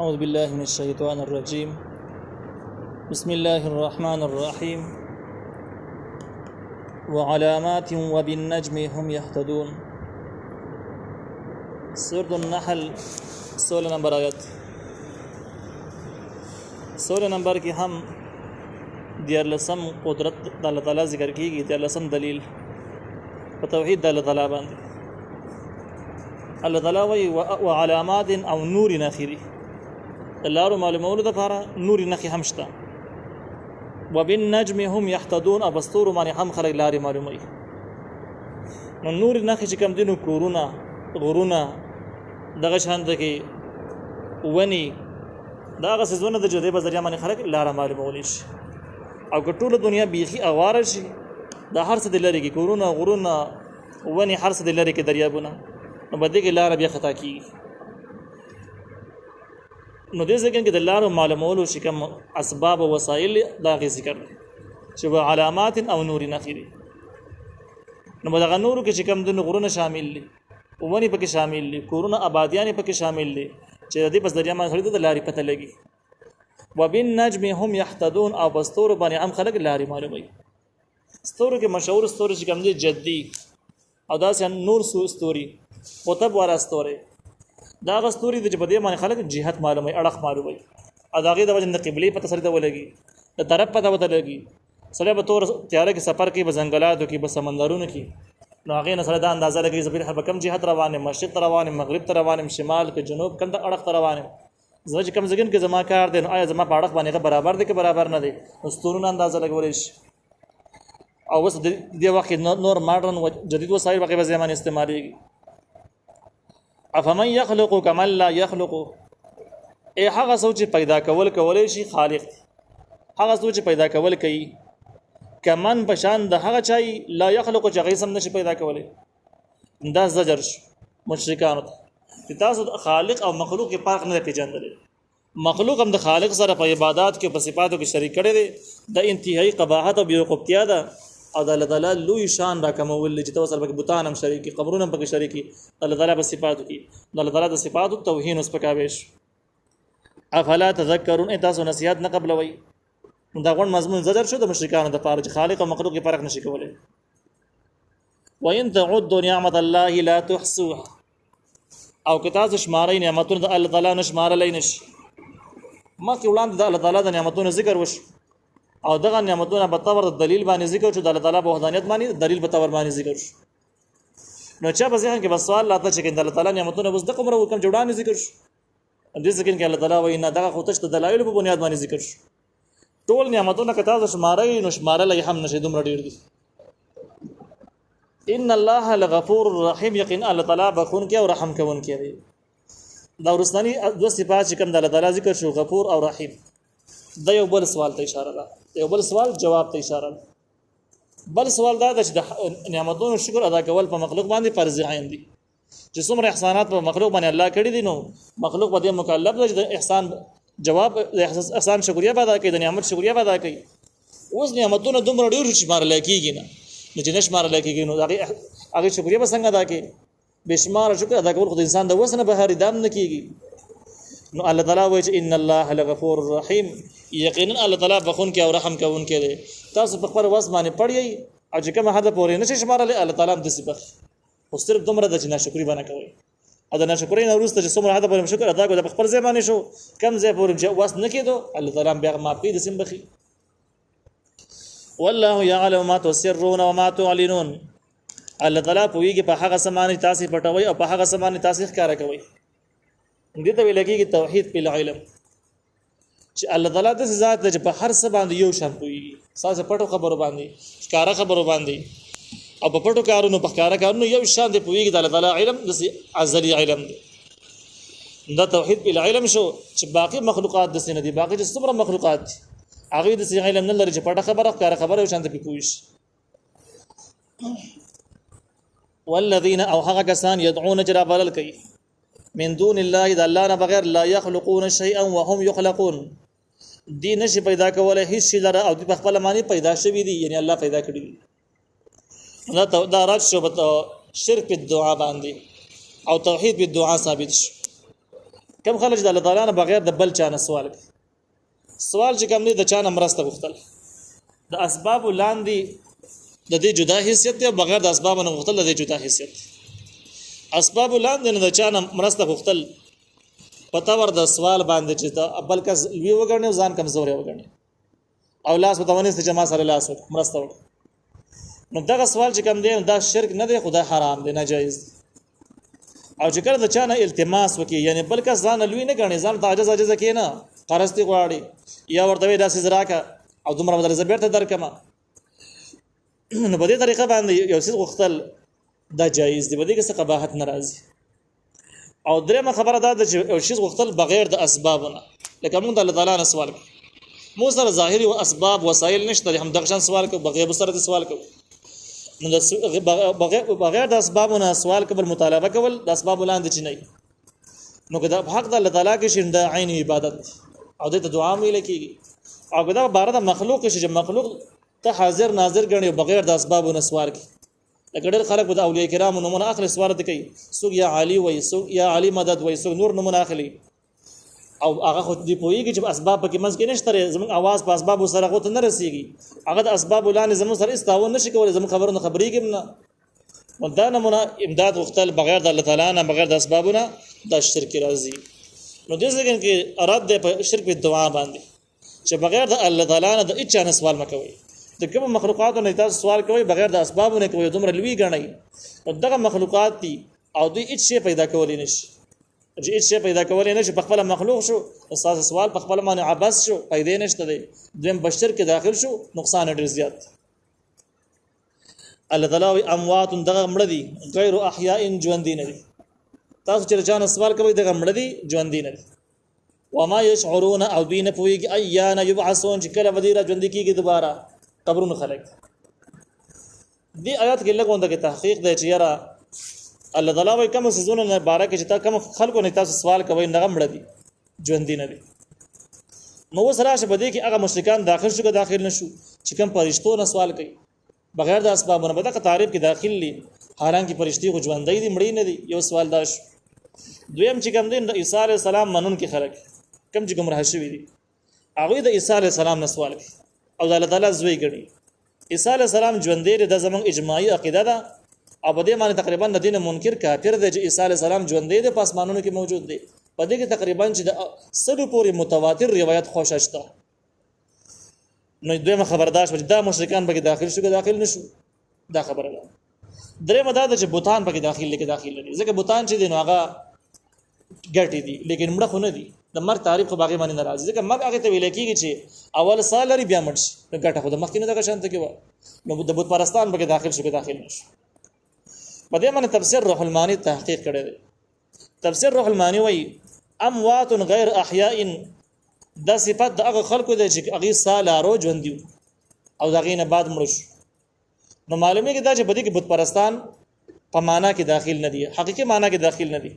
أعوذ بالله من الشيطان الرجيم. بسم الله الرحمن الرحيم. وعلامات وبالنجم هم يهتدون. سورة النحل 16 نمبر آیت. 16 نمبر کی ہم دیارلسم قدرت اللہ تعالی ذکر کی گئی. دیارلسم دلیل توحید اللہ تعالی باندې الله تعالی وی وعلامات او نور نخری لارو معلومولو دپاره نور نخي هم شته. وبالنجم هم يهتدون ابستور باندې هم خلک لارې معلوموي. نو نور نخي چې کوم دینو کورونه غرونه دغه شان کې ونی دغه سيزونه د جدي په ذریعہ باندې خلک لار معلومولی شي. او که ټول دنیا بیخي اواره شي د هر څه د لري کې کورونه غرونه ونی هر څه د لري کې دریابونه نو بده کې لار بیا خطا کیږي. نو دې ځکه کې د لارو معلومولو چې کوم اسباب او وسایل دا غي ذکر دي چې و علامات او نور نخري. نو دغه نورو کې چې کوم د غرونه شامل دي ونی پکې شامل دي کورونه آبادیان پکې شامل دي چې د دې په ذریعہ باندې د لارې پته لګي. وبالنجم هم يهتدون او بستور باندې هم خلک لارې معلومي. ستورو کې مشهور ستوري چې کوم دي جدي او داسې نور ستوري قطب واره ستوري دا غستوري د جبدې باندې خلک جهت معلومي اړه معلومي اداغه د وجه د قبلي په تسری ته ولګي د طرف پته وته لګي سره به تور تیارې کې سفر کې بزنګلاتو کې بس سمندرونو کې نو هغه نه سره دا اندازه لګي زبر په کم جهت روانه مشرق روانه مغرب ته روانه شمال کې جنوب کنده اړه روانه زه چې کم زګن کې زما کار دي آیا زما په اړه باندې برابر دي کې برابر نه دي ستورونه اندازه لګولې شي. او وس د وخت نور ماډرن جدید وسایل په ځای استعماليږي. افمن يخلق كمن لا يخلق اے هغه سوچ پیدا کولای شي خالق هغه سوچ پیدا کول کوي کمن بشان د هغه چای لا يخلق چې غیسم نشي پیدا کولای. دا زجر مشرکانو ته تاسو خالق او مخلوق کې فرق نه پیژندل. مخلوق هم د خالق سره په عبادت کې په صفاتو کې شریک کړي دي د انتهایی قباحت او بیوقوفتیا ده او د الله تعالی لوی شان را کومول چې توسل به بوتان هم شریکي قبرونه هم پکې شریکي الله تعالی په صفاتو کې الله تعالی د صفاتو توهین اوس پکاويش. افلا تذکرون تاسو نصيحت نه قبلوي. دا غون مضمون زجر شو د مشرکانو د پاره چې خالق او مخلوق کې فرق نشي کولای. وان تعدوا نعمت الله لا تحصوها او که تاسو شمارئ نعمتونه د الله تعالی نشمارلای نشي. مکه وړاندې د الله تعالی د نعمتونو ذکر وش او دغه نعمتونه په تور دلیل باندې ذکر شو د الله تعالی په وحدانیت باندې دلیل په تور باندې ذکر شو. نو چا په ځین کې بس سوال لاته چې د الله تعالی نعمتونه بس د کومره کوم جوړانه ذکر شو دې ځکه کې الله تعالی وایي نه دغه خو تشت دلایل په بنیاد باندې ذکر شو. ټول نعمتونه کته د شمارای نو شمارلای هم نشي دومره ډیر دي. ان الله لغفور رحیم یقین الله تعالی بخون کې او رحم کوون کې دی. دا ورستانی د صفات چې کوم د الله تعالی ذکر شو غفور او رحیم دا یو بل سوال ته اشاره ده. یو بل سوال جواب ته اشاره ده. بل سوال دا چې د نعمتونو شکر ادا کول په مخلوق باندې فرض عین دي. چې څومره احسانات په مخلوق باندې الله کړی دي نو مخلوق باندې مکلف دی د احسان جواب احسان شکریا ادا کوي د نعمت شکریا ادا کوي. اوس نعمتونه دومره ډیر چې مار لکېږي نه نو چې نشمار لکېږي نو هغه شکریا به څنګه ادا کوي. بشمار شکر ادا کول خو د انسان د وسنه بهر دام نه کیږي. نو الله تعالی وایي چې ان الله لغفور رحیم یقینا الله تعالی بخون کې او رحم کوون کې دی. تاسو په خپل وس باندې پړی او چې کوم حد پورې نشي شمارل الله تعالی هم د سبخ او صرف دومره د ناشکری باندې کوي. ادا ناشکری نه ورسته چې څومره حد پورې شکر ادا کوي په خپل ځای باندې شو کم ځای پورې وس نه کېدو الله تعالی بیا معافي د سبخي. والله يعلم ما تسرون وما تعلنون الله تعالی پویږي په هغه سمانه تاسو پټوي او په هغه سمانه تاسو ښکارا کوي. دې ته ویل کېږي توحید په علم چې الله تعالی د ذات د په هر څه باندې یو شان پویږي. ساسه پټو خبرو باندې ښکارا خبرو باندې او په پټو کارونو په ښکارا کارونو یو شان دی پویږي د الله تعالی علم د ازلی علم دی. دا توحید په علم شو چې باقي مخلوقات د سینې دي باقي چې څومره مخلوقات هغه د سینې علم نه لري چې پټه خبره ښکارا خبره یو شان دی پویش. والذین او هغه کسان يدعون جرابل کوي من دون الله اذا الله نه بغیر لا يخلقون شيئا وهم يخلقون دي نشي پیدا کوله هیڅ شي لره او په خپل معنی پیدا شوی دي یعنی الله پیدا کړی دي. دا رات شو شرک په دعا باندې او توحید په دعا ثابت شو. کم خلک د الله تعالی نه بغیر د بل چا نه سوال کوي سوال چې کوم دی د چا نه مرسته غوښتل د اسباب لاندې د دې جدا حیثیت دی بغیر د اسباب نه غوښتل د دې جدا حیثیت اسباب لاندې نه د چا نه مرسته غوښتل پتا ور د سوال باندې چې دا بل کس وی وګڼي ځان کمزوري وګڼي او لاس وتاونې چې ما سره لاس مرسته وکړي نو دغه سوال چې کوم دی دا شرک نه دی خدای حرام دی ناجایز دی او چې کله د چا نه التماس وکي یعنی بل کس ځان لوی نه غني ځان ته عاجز کې نه قرضتي غواړي یا ورته داسې زراکه او دومره بدل زبرته درکمه نو په دې طریقه باندې یو څه غوښتل دا جایز دی بده کې څه قباحت ناراضي او درېمه خبره دا ده چې یو شی غوښتل بغیر د اسبابونه لکه موږ د الله تعالی نه سوال مو سره ظاهري او اسباب وسایل نشته هم دغه شان سوال کو بغیر سره سوال کو نو بغیر د اسبابونه سوال کول مطالبه کول د اسباب لاندې چي نه نو کدا حق د الله تعالی کې شنده عین عبادت او د دعا مې لکېږي او کدا بار د مخلوق چې مخلوق ته حاضر ناظر غني بغیر د اسبابونه سوال کی لکه ډېر خلک د اولیاء کرام نمونه اخلي سوال کوي سوق یا علی وای سوق یا علی مدد وای سوق نور نمونه اخلي او هغه خو دې پوېږي چې اسباب پکې منځ کې نشته زموږ आवाज په اسباب سره غوته نه رسیږي هغه د اسباب لاندې زموږ سره استاون نشي کولای زموږ خبرونه خبرېږي نه دا نمونه امداد وختل بغیر د الله تعالی نه بغیر د اسبابونه د شرک راځي نو دې ځکه کې اراد د شرک په دعا باندې چې بغیر د الله تعالی نه د اچا نه سوال مکوي د کوم مخلوقاتو نه تاسو سوال کوي بغیر د اسبابونه کوي دومره لوی غنئ دغه مخلوقات دي او دوی هیڅ شی پیدا کولای نشي چې هیڅ شی پیدا کولای نشي په خپل مخلوق شو اساس سوال په خپل باندې عباس شو پیدا نشته دی دویم بشر کې داخل شو نقصان ډیر زیات الله تعالی اموات دغه مړه دي غیر احیاء ژوند دي نه دي تاسو چې چا سوال کوي دغه مړه دي ژوند دي نه دي وما يشعرون او بین پویږي ایان یبعثون چې کله ودیره ژوند کیږي دوباره قبرونو خلق دی آیات کې لګوند کې تحقیق دی چې یاره الله تعالی وایي کوم سيزونه نه بارکه چې تا کوم خلکو نه تاسو سوال کوي نه مړه دي ژوند دي نه دي نو وسره شه بده کې هغه مشرکان داخل شو که داخل نشو چې کوم فرشتو نه سوال کوي بغیر د اسبابونو به د تعریف کې داخل لي حالانکه فرشتي خو ژوند دي مړی نه دي یو سوال داش دویم چې کوم دین د عیسی علی السلام منون کې خلک کوم چې گمراه شوی دي هغه د عیسی علی السلام نه سوال کوي او د الله تعالی زوی ګڼي عیسی علی السلام ژوند دی د زمون اجماعي عقیده ده او په دې معنی تقریبا د دین منکر کافر دی چې عیسی علی السلام ژوند دی د پاسمانونو کې موجود دی په دې کې تقریبا چې د سلو پورې متواتر روایت خوشاشته نو دویمه خبردار شو دا مشرکان به داخل شو که داخل نشو دا خبره ده درې مدد چې بوتان په داخل لکه داخل لري ځکه بوتان چې دین هغه ګټي دي لیکن مړه خو نه دي د مرګ تاریخ خو باغی باندې ناراضي ځکه مرګ هغه ته ویل کېږي چې اول سال لري بیا مرشي نو ګټه خو د مخکې نه دغه شانته کې و نو د بت پرستان به داخل شو که داخل نشو په دې باندې تفسیر روح المانی تحقیق کړی دی تفسیر روح المانی وایي اموات غیر احیاء دا صفات د هغه خلکو دی چې هغه سالارو ژوند دي او دغه نه بعد مړ شو نو معلومه کې دا چې بده کې بت پرستان په معنا کې داخل نه دي حقيقي معنا کې داخل نه دي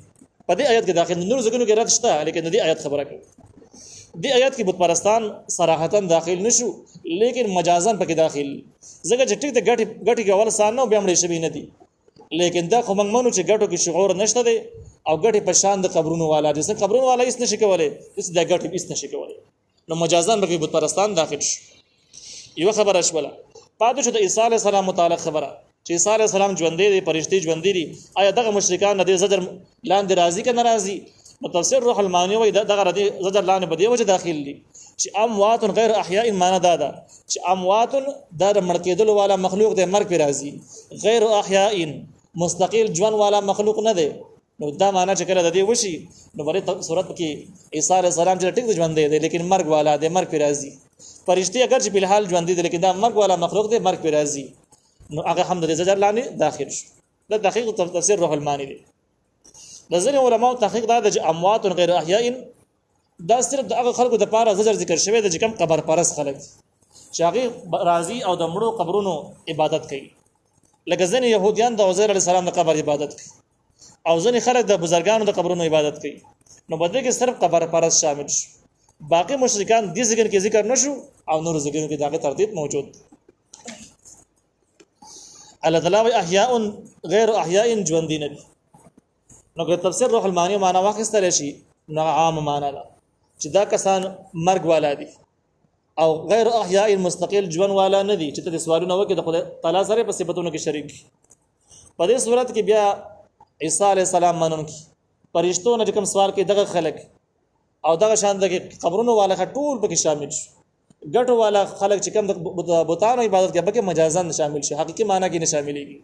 په دې آیت کې داخل نور ځکه کې رد شته لیکن دې آیت خبره کوي دې آیت کې بت پرستان صراحتا داخل نشو لیکن مجازن پکې داخل ځکه چې ټیک د غټي اول سان نو بیا مړ شي نه دي لیکن دا خو موږ مونږ چې غټو کې شعور نشته دي او غټي په شان د قبرونو والا چې قبرونو والا هیڅ نشي کولای هیڅ د غټي هیڅ نشي کولای نو مجازن پکې بت پرستان داخل شو یو خبره شوله پاتې شو د عیسی علی السلام متعلق خبره چې عیسی علی السلام ژوند دي فرشتي ژوند دي آیا دغه مشرکان نه دي زجر لاندې راضي که ناراضي نو تفسیر روح المانی وایي دغه ردی زجر لاندې بده وجه داخل دي چې اموات غیر احیاء معنا دا ده چې اموات د مړ کېدل والا مخلوق د مرګ پر راضي غیر احیاء مستقل ژوند والا مخلوق نه دی نو دا معنا چې کله د دې وشي نو بری صورت کې عیسی علی السلام چې ټیک ژوند دی لیکن مرګ والا د مرګ پر راضي فرشتي اگر چې په حال ژوند دي لیکن دا مرګ والا مخلوق دی مرګ پر راضي نو هغه الحمدلله زجر لاندې داخل شو دا تحقیق تفسیر روح المانی دی نظر علماء تحقیق دا چې اموات غیر احیاء دا صرف د هغه خلکو د پاره زجر ذکر شوی د چې کم قبر پرست خلک چې هغه راضي او د مړو قبرونو عبادت کوي لکه ځنې يهوديان د عزير عليه السلام د قبر عبادت کوي او ځنې خلک د بزرګانو د قبرونو عبادت کوي نو بده کې صرف قبر پرست شامل شو باقي مشرکان دې ذکر کې ذکر نشو او نور ذکر کې دغه ترتیب موجود الله تعالی احیاء غیر احیاء ژوند دي نو که تفسیر روح المانی معنا واخیستل شي نو عام معنا ده چې دا کسان مرګ والا دي او غیر احیاء مستقل ژوند والا نه دي چې ته سوالونه وکړي د خدای تعالی سره په صفاتونو کې شریک په دې صورت کې بیا عیسی علی السلام منونکي پرشتو نه کوم سوال کې دغه خلک او دغه شان دغه قبرونو والا ټول پکې شامل شي ګټو والا خلک چې کوم د بوتانو عبادت کې پکې مجازن شامل شي حقيقي معنی کې نه شاملېږي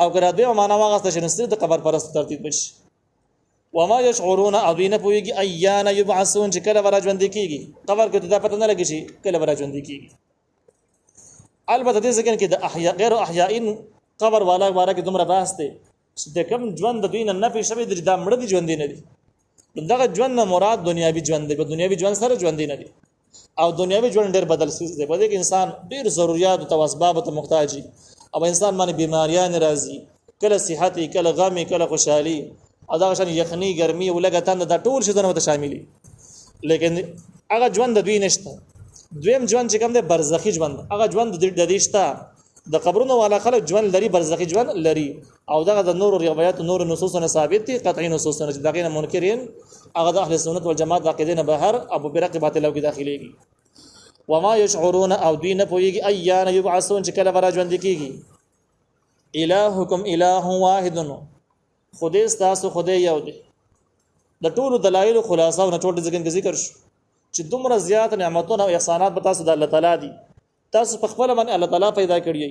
او ګره دوی معنا واغسته چې نستری د قبر پرست ترتیب بشي وما يشعرون اذين پويږي ايانا يبعثون چې کله ورا ژوند کیږي قبر کې دا پته نه لګي شي کله ورا ژوند کیږي البته دې ځکه کې د احیاء غیر احیاءین قبر والا کې دومره بحث دی چې د کوم ژوند د دوی نه پېښ شوی د مړه دي ژوند نه دي دغه ژوند نه مراد دنیاوی ژوند دی په دنیاوی ژوند سره ژوند نه دي او دنیاوی ژوند ډېر بدل شي دی په دې کې انسان ډېر ضرورت او اسباب ته محتاج دي او انسان باندې بیماریاں راځي کله صحت کله غم کله خوشحالي او دا شان یخني ګرمي ولګه تند دا ټول شي دنه شاملي لیکن هغه ژوند د دوی نشته دویم ژوند چې کوم دی برزخی ژوند هغه ژوند د دې شته د قبرونو والا خلک ژوند لري برزخی ژوند لري او دغه د نور روایت نور نصوصونه ثابت دي قطعي نصوصونه چې دغه منکرین هغه د اهل سنت والجماعت عقیده نه بهر ابو برق باطل او کې داخليږي وما يشعرون او دین پويږي ايان يبعثون چې کله ورا ژوند کیږي الہکم الہ واحد خدای تاسو خدای یو دی د ټولو دلایل خلاصه او ټول ذکر شو چې دومره زیات نعمتونه او احسانات به تاسو د الله تعالی دي تاسو په خپل باندې الله تعالی پیدا کړی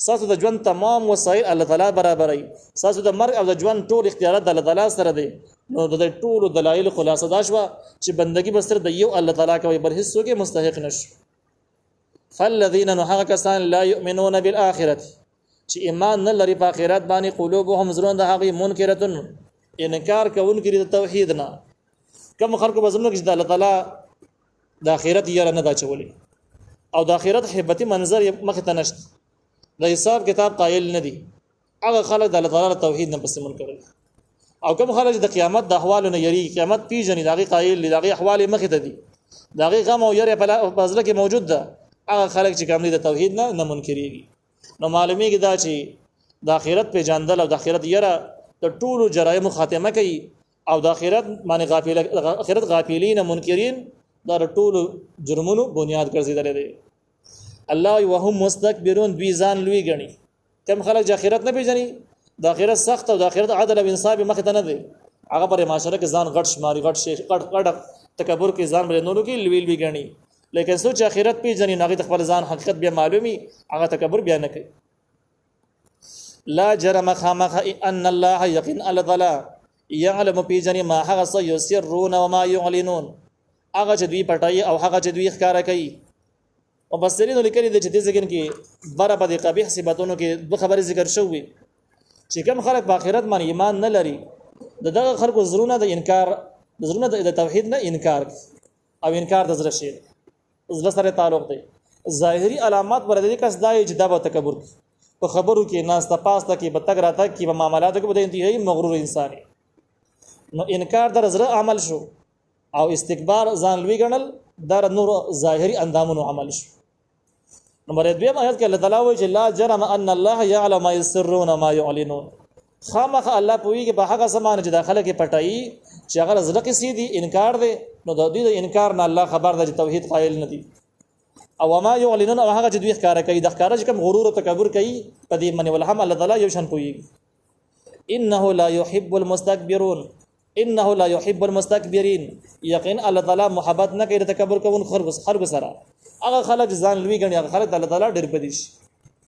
تاسو د ژوند تمام وسایل الله تعالی برابرای تاسو د مرګ او د ژوند ټول اختیارات د الله تعالی سره دي نو د ټولو دلایل خلاصه دا شو چې بندگی بس تر د یو الله تعالی کوي بل هیڅ څوک مستحق نشي فالذین نحق کسان لا یؤمنون بالآخرة چې ایمان نه لري په آخرت باندې قلوبهم زرون د هغه منکرتون انکار کوونکي د توحید نه کوم خلکو بزمنه کې د الله تعالی د آخرت یې نه دا چولې او د آخرت هیبتي منظر مخ ته نشته د حساب کتاب قائل نه دي هغه خلک د الله تعالی توحید نه پسې منکر او کوم خلک د قیامت د احوال نه یری قیامت پیژنې دغه قائل دغه احوال مخ ته دي دغه غم او یری په ځل کې موجود ده هغه خلک چې کوم د توحید نه منکرېږي نو معلومیږي دا چې د آخرت په جاندل او د آخرت یره د ټولو جرایم خاتمه کوي او د آخرت باندې غافلین منکرین دا ټولو جرمونو بنیاد ګرځیدل دي الله وهم مستكبرون دوی ځان لوی غني کوم خلک چې آخرت نه پیژني د آخرت سخت او د آخرت عدل او انصاف مخ ته نه دي هغه پر معاشره کې ځان غټ شماري غټ شي غټ تکبر کې ځان بل نورو کې لوی غني لیکن سوچ آخرت پیژني نه د خپل ځان حقیقت بیا معلومي هغه تکبر بیا نه کوي لا جرم خامخ ان الله يقين الله يعلم پیژني ما هغه يسرون وما يعلنون هغه چې دوی پټای او هغه چې دوی ښکارا کوي او بصیرینو لیکلي د چې دې ځکه کې بره په دې قبیح صفاتونو کې دوه خبرې ذکر شوې چې کوم خلک په آخرت باندې ایمان نه لري دغه خلکو زرونه د انکار زرونه د توحید نه انکار او انکار د زړه شي زړه سره تعلق دی ظاهري علامات ور دي کس دای چې دا به تکبر په خبرو کې ناس تاسو کې به تک راته کې په معاملاتو کې به انتهایی مغرور انسان نو انکار در زړه عمل شو او استکبار ځان لوی ګڼل در نور ظاهري اندامونو عمل شو نمبر 2 آیت کې الله تعالی وایي چې لا جرم ان الله يعلم ما يسرون ما يعلنون خامخ الله پوېږي په هغه سامان چې داخله کې پټایي چې هغه زړه کې سیدي انکار دی نو د دې انکار نه الله خبر دی چې توحید قائل نه دي او ما يعلنون او هغه چې دوی ښکارا کوي د ښکارا چې کوم غرور او تکبر کوي په دې باندې ولهم الله تعالی یو شان پوېږي انه لا يحب المستكبرون انه لا يحب المستكبرين یقین الله تعالی محبت نه کوي تکبر کوون خلق سره هغه خلک ځان لوی ګڼي هغه خلک الله تعالی ډېر پدې شي